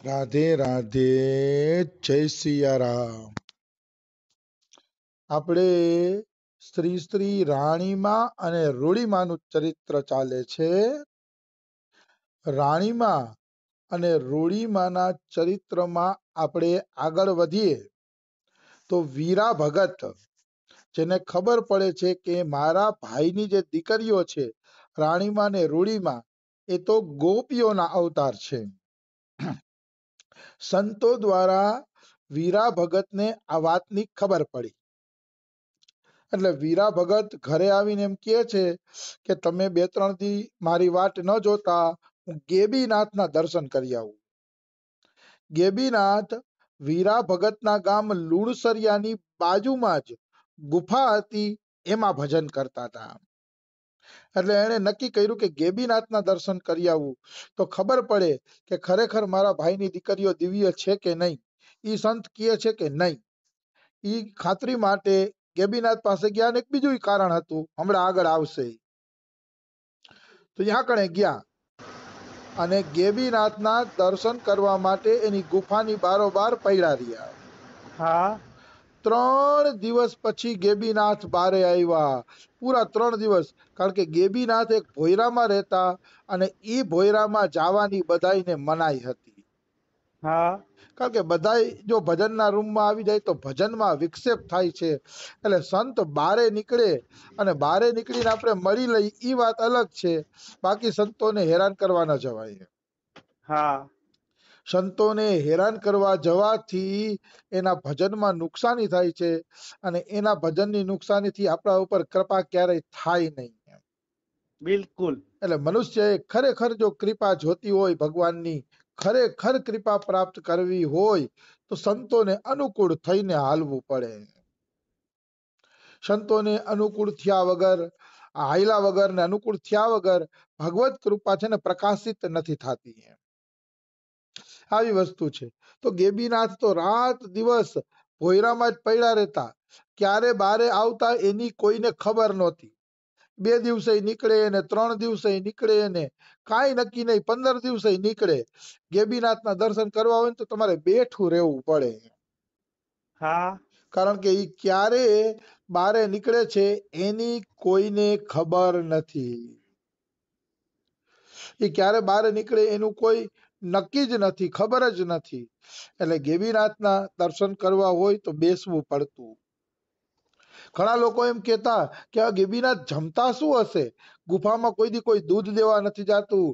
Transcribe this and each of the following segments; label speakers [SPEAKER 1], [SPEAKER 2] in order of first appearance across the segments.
[SPEAKER 1] રાધે રાધે, જય સિયારામ. આપણે શ્રી શ્રી રાણીમાં અને રૂડીમાનું ચરિત્ર ચાલે છે. રાણીમાં અને રૂડીમાના ચરિત્રમાં આપણે આગળ વધીએ તો વીરા ભગત, જેને ખબર પડે છે કે મારા ભાઈની જે દીકરીઓ છે રાણીમાં ને રૂડીમાં, એ તો ગોપીઓના અવતાર છે. સંતો દ્વારા વીરા ભગતને આ વાતની ખબર પડી. એટલે વીરા ભગત ઘરે આવીને એમ કહે છે કે તમે 2-3 દી મારી વાટ ન જોતા, હું ગેબીનાથના દર્શન કરી આવું. ગેબીનાથ વીરા ભગતના ગામ લુણસરિયાની બાજુમાં જ ગુફા હતી, એમાં ભજન કરતા હતા. એટલે એણે નક્કી કર્યું કે ગેબીનાથના દર્શન કરી આવું તો ખબર પડે કે ખરેખર મારા ભાઈની દીકરીઓ દિવ્ય છે કે નહીં. ઈ સંત કહે છે કે નહીં. ઈ ખાતરી માટે ગેબીનાથ પાસે ગયા, ને એક બીજું કારણ હતું, હમણાં આગળ આવશે. તો ત્યાં કણે ગયા અને ગેબીનાથના દર્શન કરવા માટે એની ગુફાની બારોબાર પડ્યા રહ્યા.
[SPEAKER 2] હા
[SPEAKER 1] 3 દિવસ પછી ગેબીનાથ બારે આવ્યા. પૂરા 3 દિવસ. કારણ કે ગેબીનાથ એક ભોયરામાં રહેતા અને ઈ ભોયરામાં જવાની બધાયને મનાઈ હતી.
[SPEAKER 2] હા
[SPEAKER 1] કારણ કે બધાય જો ભજનના રૂમમાં આવી જાય તો ભજનમાં વિક્ષેપ થાય છે. એટલે સંત બારે નીકળે અને બારે નીકળીને આપણે મળી લઈ, ઈ વાત અલગ છે. બાકી સંતોને હેરાન કરવા ન જવાય.
[SPEAKER 2] હા
[SPEAKER 1] સંતોને હેરાન કરવા જવાથી એના ભજનમાં નુકસાની થાય છે અને એના ભજનની નુકસાનીથી આપણા ઉપર કૃપા ક્યારેય થાય નહીં.
[SPEAKER 2] બિલકુલ.
[SPEAKER 1] એટલે મનુષ્યએ ખરેખર જો કૃપા જોતી હોય ભગવાનની, ખરેખર કૃપા પ્રાપ્ત કરવી હોય તો સંતોને અનુકૂળ થઈને હાલવું પડે. સંતોને અનુકૂળ થયા વગર, હાયલા વગર ને અનુકૂળ થયા વગર ભગવત કૃપા છે ને પ્રકાશિત નથી થતી. આવી વસ્તુ છે. તો ગેબીનાથ તો રાત દિવસ ભોયરામાં જ પડ્યા રહેતા. ક્યારે બારે આવતા એની કોઈને ખબર નહોતી. 2 દિવસે નીકળે ને 3 દિવસે નીકળે ને કાંઈ નક્કી નહીં, 15 દિવસે નીકળે. ગેબીનાથના દર્શન કરવા હોય ને તો તમારે બેઠું રહેવું પડે.
[SPEAKER 2] હા
[SPEAKER 1] કારણ કે ઈ ક્યારે બારે નીકળે છે એની કોઈને ખબર નથી. એ ક્યારે બારે નીકળે એનું કોઈ નક્કી જ નથી, ખબર જ નથી. એટલે ગેબીનાથના દર્શન કરવા હોય તો બેસવું પડતું. ઘણા લોકો એમ કહેતા કે આ ગેબીનાથ જમતા શું હશે? ગુફામાં કોઈ દી કોઈ દૂધ દેવા નથી જાતું,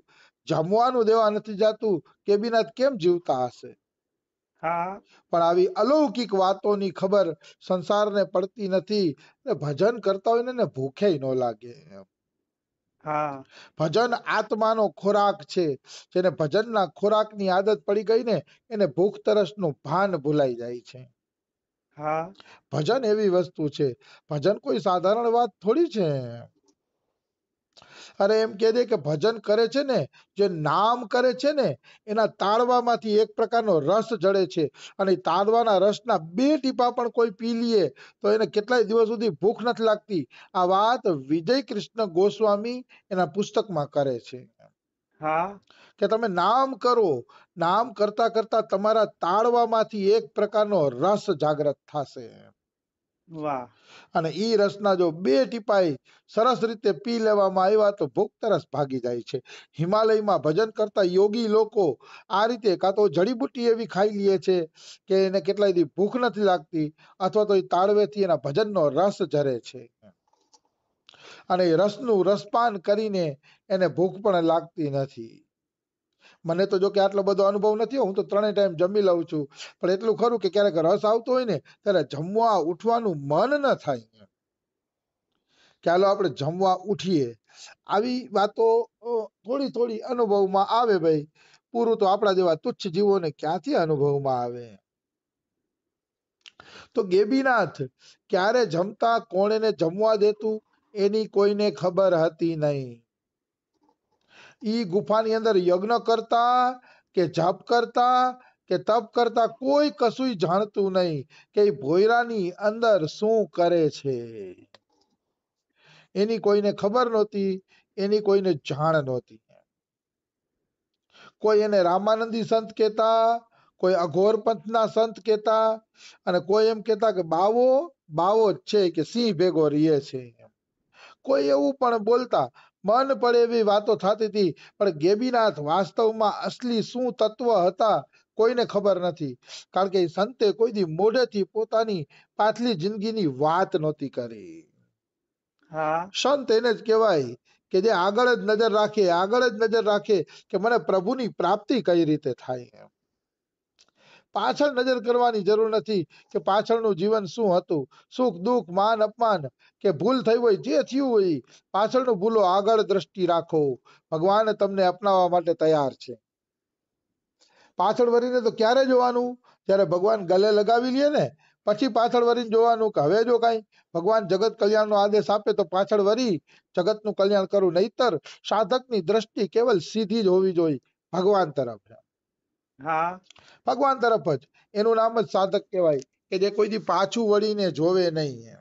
[SPEAKER 1] જમવાનું દેવા નથી જાતું, ગેબીનાથ કેમ જીવતા હશે?
[SPEAKER 2] હા
[SPEAKER 1] પણ આવી અલૌકિક વાતોની ખબર સંસારને પડતી નથી. ભજન કરતા હોય ને ભૂખેય ન લાગે.
[SPEAKER 2] હા
[SPEAKER 1] ભજન આત્માનો ખોરાક છે. જેને ભજનના ખોરાકની આદત પડી ગઈ ને એને ભૂખ તરસનું ભાન ભૂલાઈ જાય છે.
[SPEAKER 2] હા
[SPEAKER 1] ભજન એવી વસ્તુ છે, ભજન કોઈ સાધારણ વાત થોડી છે. અરે એમ કહે દે કે ભજન કરે છે ને, જે નામ કરે છે ને, એના તાળવામાંથી એક પ્રકારનો રસ જળે છે અને તાળવાના રસના 2 ટીપા પણ કોઈ પી લે તો એને કેટલાય દિવસ સુધી ભૂખ નથી લાગતી. આ વાત વિજય કૃષ્ણ ગોસ્વામી એના પુસ્તકમાં કરે છે
[SPEAKER 2] હા
[SPEAKER 1] કે તમે નામ કરો, નામ કરતા કરતા તમારા તાળવામાંથી એક પ્રકારનો રસ જાગૃત થશે
[SPEAKER 2] વાહ
[SPEAKER 1] અને ઈ રસના જો 2 ટીપાઈ સરસ રીતે પી લેવામાં આવ્યા તો ભૂખ તરસ ભાગી જાય છે. હિમાલયમાં ભજન કરતા યોગી લોકો આ રીતે કાં તો જડીબુટ્ટી એવી ખાઈ લે છે કે એને કેટલાય દી ભૂખ નથી લાગતી, અથવા તો એ તાળવેથી એના ભજનનો રસ ઝરે છે અને એ રસનું રસપાન કરીને એને ભૂખ પણ લાગતી નથી. મને તો જો કે આટલો બધો અનુભવ નથી, હું તો 3 ટાઈમ જમી લઉં છું. પણ એટલું ખરું કે ક્યારેક રસ આવતો હોય ને ત્યારે જમવા ઉઠવાનું મન ન થાય કે હાલો આપણે જમવા ઉઠીએ. આવી વાતો થોડી થોડી અનુભવમાં આવે ભાઈ. પૂરું તો આપણા જેવા તુચ્છ જીવોને ક્યાંથી અનુભવમાં આવે. તો ગેબીનાથ ક્યારે જમતા, કોણ એને જમવા દેતું એની કોઈને ખબર હતી નહીં. ઈ ગુફાની અંદર યજ્ઞ કરતા કે જપ કરતા કે તપ કરતા કોઈ કશું જાણતું નહીં કે ભોયરાની અંદર શું કરે છે. એની કોઈને ખબર નહોતી, એની કોઈને જાણ નહોતી. કોઈ એને રામાનંદી સંત કહેતા, કોઈ અઘોર પંથના સંત કહેતા, અને કોઈ એમ કહેતા કે બાવો બાવો જ છે, કે સિંહ ભેગો રહીએ છે. કોઈ એવું પણ બોલતા. મન પડે એવી વાતો થતી હતી, પણ ગેબીનાથ વાસ્તવમાં અસલી શું તત્વ હતા કોઈને ખબર નથી. કારણ કે સંતે કોઈ દી મોઢેથી પોતાની પાછલી જિંદગીની વાત નહોતી કરી.
[SPEAKER 2] હા
[SPEAKER 1] સંત એને જ કહેવાય કે જે આગળ જ નજર રાખે, આગળ જ નજર રાખે કે મને પ્રભુની પ્રાપ્તિ કઈ રીતે થાય. પાછળ નજર કરવાની જરૂર નથી કે પાછળનું જીવન શું હતું, સુખ દુઃખ માન અપમાન કે ભૂલ થઈ હોય, જે થયું હોય પાછળનું ભૂલો, આગળ દ્રષ્ટિ રાખો. ભગવાન તમને અપનાવવા માટે તૈયાર છે. પાછળ વળીને તો ક્યારે જોવાનું? જ્યારે ભગવાન ગલે લગાવી લે ને પછી પાછળ વળીને જોવાનું કે હવે જો કઈ ભગવાન જગત કલ્યાણનો આદેશ આપે તો પાછળ વળી જગતનું કલ્યાણ કરવું. નહીતર સાધકની દ્રષ્ટિ કેવલ સીધી જ હોવી જોઈએ ભગવાન તરફ.
[SPEAKER 2] હા
[SPEAKER 1] ભગવાન તરફ જ. એનું નામ જ સાધક કહેવાય કે જે કોઈ દી પાછું વળીને જોવે નહીં.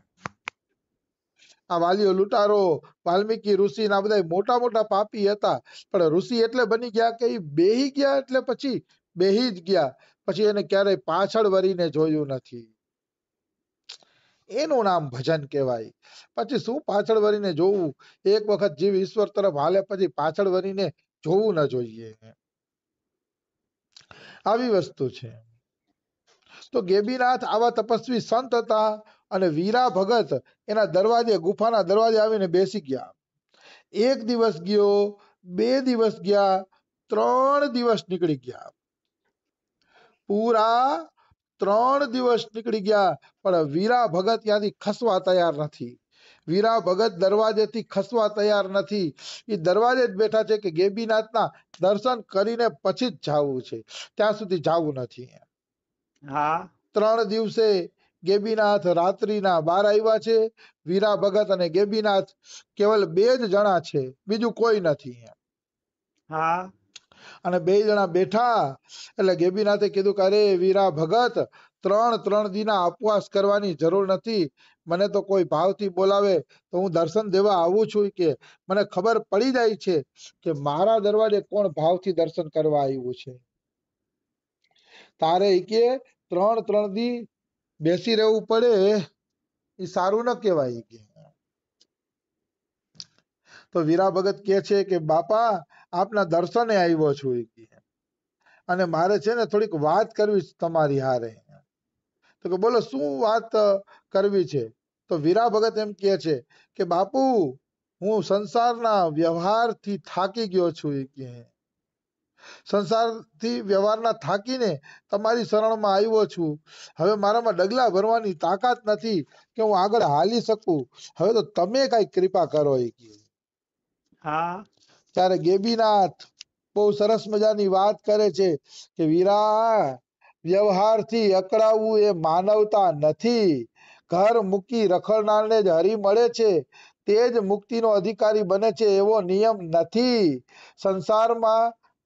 [SPEAKER 1] આ વાલીઓ લૂંટારો, વાલ્મીકી ઋષિ ના બધા મોટા મોટા પાપી હતા, પણ ઋષિ એટલે બની ગયા કે બેહી ગયા એટલે પછી બેહી જ ગયા, પછી એને ક્યારેય પાછળ વળીને જોયું નથી. એનું નામ ભજન કહેવાય. પછી શું પાછળ વળીને જોવું? એક વખત જીવ ઈશ્વર તરફ હાલે પછી પાછળ વળીને જોવું ન જોઈએ. આવી વસ્તુ છે. તો ગેબીનાથ આવા તપસ્વી સંત હતા, અને વીરા ભગત એના દરવાજે, ગુફાના દરવાજે આવીને બેસી ગયા. એક દિવસ ગયો, 2 દિવસ ગયા, 3 દિવસ નીકળી ગયા. પૂરા 3 દિવસ નીકળી ગયા, પણ વીરા ભગત ત્યાંથી ખસવા તૈયાર નથી. વીરા ભગત દરવાજેથી ખસવા તૈયાર નથી. એ દરવાજે જ બેઠા છે કે ગેબીનાથના દર્શન કરીને પછી જ જાવું છે, ત્યાં સુધી જાવું નથી.
[SPEAKER 2] હા
[SPEAKER 1] 3 દિવસે ગેબીનાથ રાત્રિના 12 આવ્યા છે. વીરા ભગત અને ગેબીનાથ કેવલ 2 જ જણા છે, બીજું કોઈ નથી.
[SPEAKER 2] હા
[SPEAKER 1] અને 2 જણા બેઠા એટલે ગેબીનાથે કીધું કે અરે વીરા ભગત, 3 દીના ઉપવાસ કરવાની જરૂર નથી. મને તો કોઈ ભાવથી બોલાવે તો હું દર્શન દેવા આવું છું. કે મને ખબર પડી જાય છે કે મારા દરવાજે કોણ ભાવથી દર્શન કરવા આવ્યું છે. તારે કે 3 દી બેસી રહેવું પડે એ સારું ન કહેવાય. તો વીરા ભગત કહે છે કે બાપા, આપના દર્શને આવ્યો છું, અને મારે છે ને થોડીક વાત કરવી તમારી હારે. તો કે બોલો શું વાત કરવી છે? તો વીરા ભગત એમ કહે છે કે બાપુ, હું સંસારના વ્યવહારથી થાકી ગયો છું. સંસારથી વ્યવહારના થાકીને તમારી શરણમાં આવ્યો છું. હવે મારામાં ડગલા ભરવાની તાકાત નથી કે હું આગળ હાલી શકું. હવે તો તમે કઈ કૃપા કરો.
[SPEAKER 2] હા
[SPEAKER 1] ત્યારે ગેબીનાથ બહુ સરસ મજાની વાત કરે છે કે વીરા, વ્યવહારથી અકળાવવું એ માનવતા નથી. ઘર મૂકી રખડનારને જ હરી મળે છે, તે જ મુક્તિનો અધિકારી બને છે, એવો નિયમ નથી.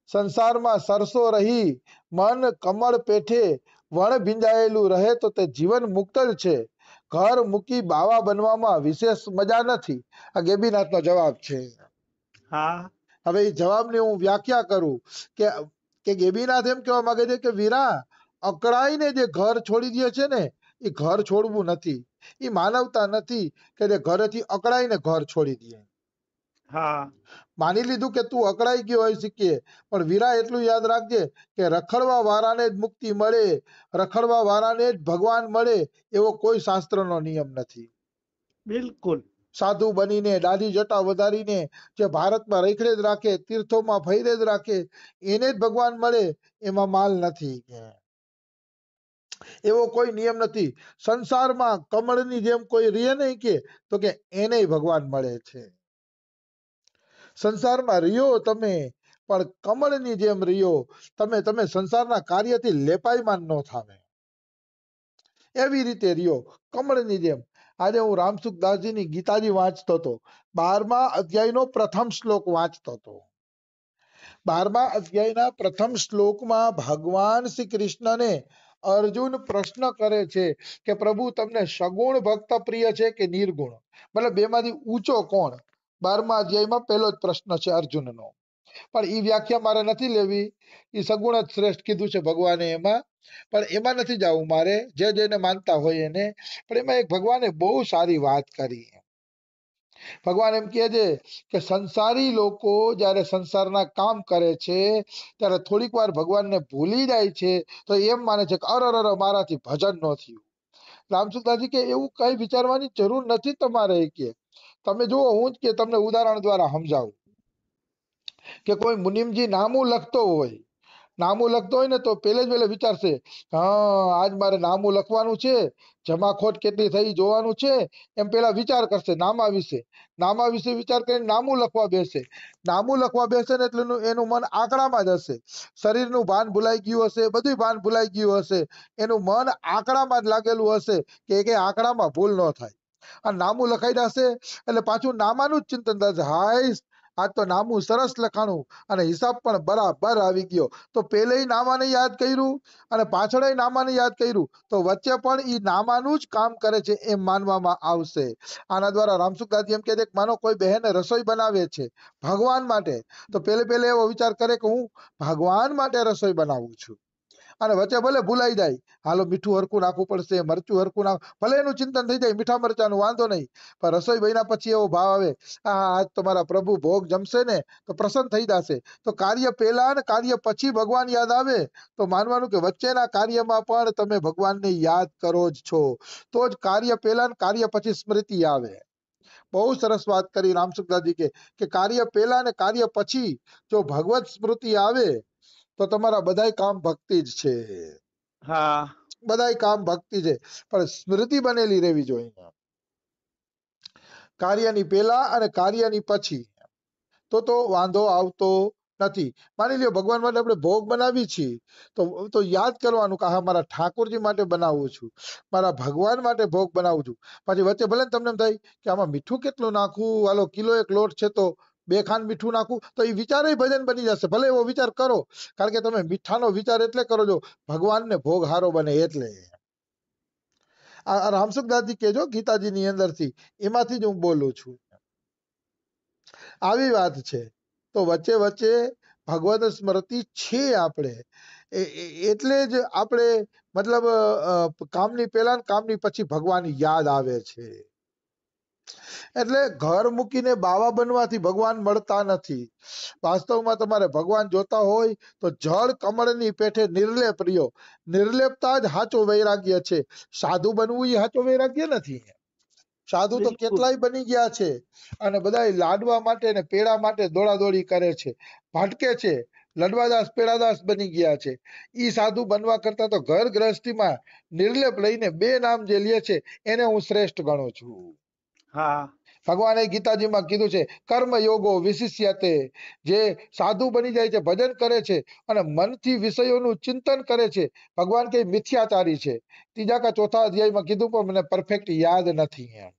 [SPEAKER 1] સંસારમાં સરસો રહી મન કમળ પેઠે વણ ભીંજાયેલું રહે તો તે જીવન મુક્ત જ છે. ઘર મૂકી બાવા બનવામાં વિશેષ મજા નથી. આ ગેબીનાથનો જવાબ છે.
[SPEAKER 2] હા
[SPEAKER 1] હવે એ જવાબની હું વ્યાખ્યા કરું કે ગેબીનાથ એમ કહેવા માંગે છે કે વીરા, અકળાઈને જે ઘર છોડી દે છે ને, એ ઘર છોડવું નથી. એ માનવતા નથી કે જે ઘરેથી અકળાઈને ઘર છોડી દે.
[SPEAKER 2] હા
[SPEAKER 1] માની લીધું કે તું અકળાઈ ગયો હોય શીખીએ, પણ વીરા એટલું યાદ રાખજે કે રખડવા વાળાને જ મુક્તિ મળે, રખડવા વાળાને જ ભગવાન મળે એવો કોઈ શાસ્ત્રનો નિયમ નથી.
[SPEAKER 2] બિલકુલ.
[SPEAKER 1] સાધુ બનીને દાઢી જટા વધારીને જે ભારતમાં રખડે જ રાખે, તીર્થોમાં ફૈરે જ રાખે, એને જ ભગવાન મળે એમાં માલ નથી. એવો કોઈ નિયમ નથી. સંસારમાં કમળની જેમ કોઈ રહે નહીં કે એને ભગવાન મળે છે. સંસારમાં રહ્યો તમે, પણ કમળની જેમ રહ્યો. તમે સંસારના કાર્યથી લેપાયમાન ન થાવે, એવી રીતે રહ્યો કમળની જેમ. આજે હું રામસુખદાસજીની ગીતાજી વાંચતો હતો. 12મા અધ્યાયનો પ્રથમ શ્લોક વાંચતો હતો. 12મા અધ્યાયના પ્રથમ શ્લોકમાં ભગવાન શ્રી કૃષ્ણને અર્જુન પ્રશ્ન કરે છે કે પ્રભુ, તમને સગુણ ભક્ત પ્રિય છે કે નિર્ગુણ? મતલબ બેમાંથી ઊંચો કોણ? 12મા અધ્યાયમાં પહેલો જ પ્રશ્ન છે અર્જુનનો. પણ એ વ્યાખ્યા મારે નથી લેવી. એ સગુણ જ શ્રેષ્ઠ કીધું છે ભગવાને એમાં, પણ એમાં નથી જવું મારે, જે જેને માનતા હોય એને. પણ એમાં એક ભગવાને બહુ સારી વાત કરી. ભગવાન એમ કહે છે કે સંસારી લોકો જ્યારે સંસારના કામ કરે છે ત્યારે થોડીક વાર ભગવાનને ભૂલી જાય છે, તો એમ માને છે કે અરર મારાથી ભજન ન થયું. રામસુખદાસજી કે એવું કઈ વિચારવાની જરૂર નથી તમારે. કે તમે જુઓ, હું જ કે તમને ઉદાહરણ દ્વારા સમજાવું કે કોઈ મુનિમજી નામું લખતો હોય ને તો પેલે જ વિચારશે, હા આજ મારે નામું લખવાનું છે, જમાખોટ કેટલી થઈ જોવાનું છે. એમ પેલા વિચાર કરશે નામા વિશે વિચાર કરીને નામું લખવા બેસે. નામું લખવા બેસે ને એટલે એનું મન આંકડામાં જ હશે. શરીરનું ભાન ભૂલાઈ ગયું હશે, બધું ભાન ભૂલાઈ ગયું હશે. એનું મન આંકડામાં જ લાગેલું હશે કે આંકડામાં ભૂલ ન થાય. આ નામું લખાઈ જશે એટલે પાછું નામાનું જ ચિંતન થશે. હાય આજ તો નામું સરસ લખાણું અને હિસાબ પણ બરાબર આવી ગયો. તો પેલે નામાને યાદ કર્યું અને પાછળ નામાને યાદ કર્યું, તો વચ્ચે પણ ઈ નામાનું જ કામ કરે છે એમ માનવામાં આવશે. આના દ્વારા રામસુખદાસજી એમ કહે છે કે માનો કોઈ બહેન રસોઈ બનાવે છે ભગવાન માટે, તો પેલે એવો વિચાર કરે કે હું ભગવાન માટે રસોઈ બનાવું છું. અને વચ્ચે ભલે ભૂલાઈ જાય, હાલો મીઠું હરખું નાખવું પડશે, મરચું હરખું નાખ, ભલે એનું ચિંતન થઈ જાય મીઠા મરચાનું, વાંધો નહીં. પણ રસોઈ બન્યા પછી એવો ભાવ આવે, આજ તમારા પ્રભુ ભોગ જમશે ને તો પ્રસન્ન થઈ જશે. તો કાર્ય પહેલા અને કાર્ય પછી ભગવાન યાદ આવે, તો માનવાનું કે વચ્ચેના કાર્યમાં પણ તમે ભગવાનને યાદ કરો જ છો. તો જ કાર્ય પહેલા અને કાર્ય પછી સ્મૃતિ આવે. બહુ સરસ વાત કરી રામસુખદાસજી કે કાર્ય પહેલા અને કાર્ય પછી જો ભગવત સ્મૃતિ આવે તો તમારા બધાય કામ ભક્તિ જ છે.
[SPEAKER 2] હા
[SPEAKER 1] બધાય કામ ભક્તિ છે, પણ સ્મૃતિ બનેલી રહેવી જોઈએ કાર્યની પહેલા અને કાર્યની પછી. તો વાંધો આવતો નથી. માની લ્યો ભગવાન માટે આપણે ભોગ બનાવી છીએ, તો યાદ કરવાનું કે હા મારા ઠાકોરજી માટે બનાવું છું, મારા ભગવાન માટે ભોગ બનાવું છું. પછી વચ્ચે ભલે ને તમને એમ થાય કે આમાં મીઠું કેટલું નાખવું, હાલો કિલો એક લોટ છે તો 2 ખાંડ મીઠું નાખવું, તો એ વિચાર ભજન બની જશે. ભલે એવો વિચાર કરો, કારણ કે તમે મીઠાનો વિચાર એટલે કરો છો ભગવાનને ભોગ હારો બને એટલે. આ રામસુખદાસજી કેજો ગીતાજીની અંદરથી, એમાંથી જ હું બોલું છું. આવી વાત છે. તો વચ્ચે વચ્ચે ભગવત સ્મૃતિ છે આપણે, એટલે જ આપણે મતલબ કામની પહેલા ને કામની પછી ભગવાન યાદ આવે છે. એટલે ઘર મૂકીને બાવા બનવાથી ભગવાન મળતા નથી. વાસ્તવમાં તમારે ભગવાન જોતા હોય તો જળ કમળની પેઠે નિર્લેપ રહ્યો. નિર્લેપતા જ સાચો વૈરાગ્ય છે. સાધુ બનવું એ સાચો વૈરાગ્ય નથી. સાધુ તો
[SPEAKER 2] બિલકુલ
[SPEAKER 1] કેટલાય બની ગયા છે અને બધા લાડવા માટે ને પેડા માટે દોડાદોડી કરે છે, ભટકે છે, લડવાદાસ પેડાદાસ બની ગયા છે. ઈ સાધુ બનવા કરતા તો ઘર ગ્રહસ્થીમાં નિર્લેપ લઈને 2 નામ જે લે છે એને હું શ્રેષ્ઠ ગણું છું.
[SPEAKER 2] હા
[SPEAKER 1] ભગવાને ગીતાજીમાં કીધું છે કર્મ યોગો વિશિષ્યતે. જે સાધુ બની જાય છે, ભજન કરે છે અને મનથી વિષયોનું ચિંતન કરે છે, ભગવાન કે મિથ્યાચારી છે. 3 કે 4 અધ્યાયમાં કીધું પણ મને પરફેક્ટ યાદ નથી.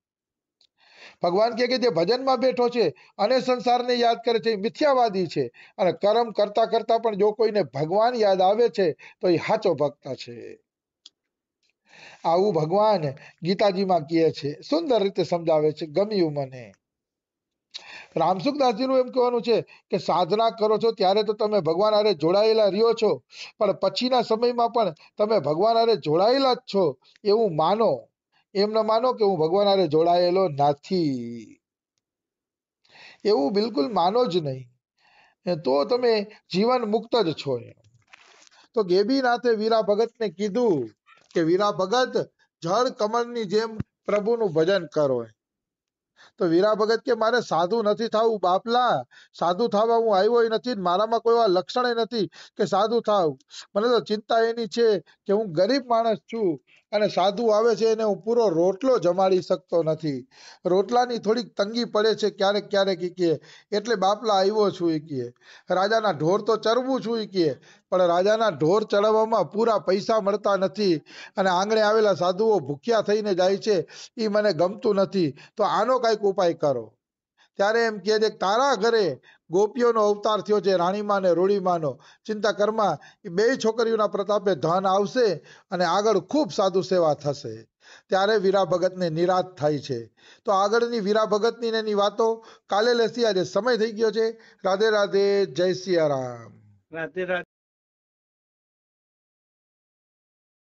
[SPEAKER 1] ભગવાન કે જે ભજનમાં બેઠો છે અને સંસારને યાદ કરે છે એ મિથ્યાવાદી છે. અને કર્મ કરતા કરતા પણ જો કોઈને ભગવાન યાદ આવે છે તો એ સાચો ભક્ત છે. આવું ભગવાન ગીતાજીમાં કહે છે, સુંદર રીતે સમજાવે છે, ગમ્યું મને. રામસુખદાસજીનું એમ કહેવાનું છે કે સાધના કરો છો ત્યારે તો તમે ભગવાન હારે જોડાયેલા રહ્યો છો, પણ પછીના સમયમાં પણ તમે ભગવાન હારે જોડાયેલા જ છો એવું માનો. એમ ન માનો કે હું ભગવાન હારે જોડાયેલો નથી, એવું બિલકુલ માનો જ નહીં. તો તમે જીવન મુક્ત જ છો. તો ગેબીનાથે વીરા ભગતને કીધું કે વીરા ભગત જળ કમળની જેમ પ્રભુનું ભજન કરો. તો વીરા ભગત કે મારે સાધુ નથી થવું બાપલા, સાધુ થવા હું આવ્યો નથી, મારામાં કોઈ એવા લક્ષણ નથી કે સાધુ થાવ. મને તો ચિંતા એની છે કે હું ગરીબ માણસ છું અને સાધુ આવે છે એને હું પૂરો રોટલો જમાડી શકતો નથી. રોટલાની થોડીક તંગી પડે છે ક્યારેક ક્યારેક કે, એટલે બાપલા આવ્યો છું કે. રાજાના ઢોર તો ચરવું છું કે, પણ રાજાના ઢોર ચડાવવામાં પૂરા પૈસા મળતા નથી અને આંગણે આવેલા સાધુઓ ભૂખ્યા થઈને જાય છે, એ મને ગમતું નથી. તો આનો કઈક ઉપાય કરો. ત્યારે એમ કહે છે તારા ઘરે ગોપીઓનો અવતાર થયો છે, રાણીમાં ને રૂડીમાંનો. ચિંતા કરમાં એ 2 છોકરીઓના પ્રતાપે ધન આવશે અને આગળ ખૂબ સાધુ સેવા થશે. ત્યારે વીરા ભગતને નિરાશ થાય છે. તો આગળની વીરા ભગતની ને એની વાતો કાલે લેશી. આજે સમય થઈ ગયો છે. રાધે રાધે, જય સિયારામ.
[SPEAKER 2] રાધે રાધે.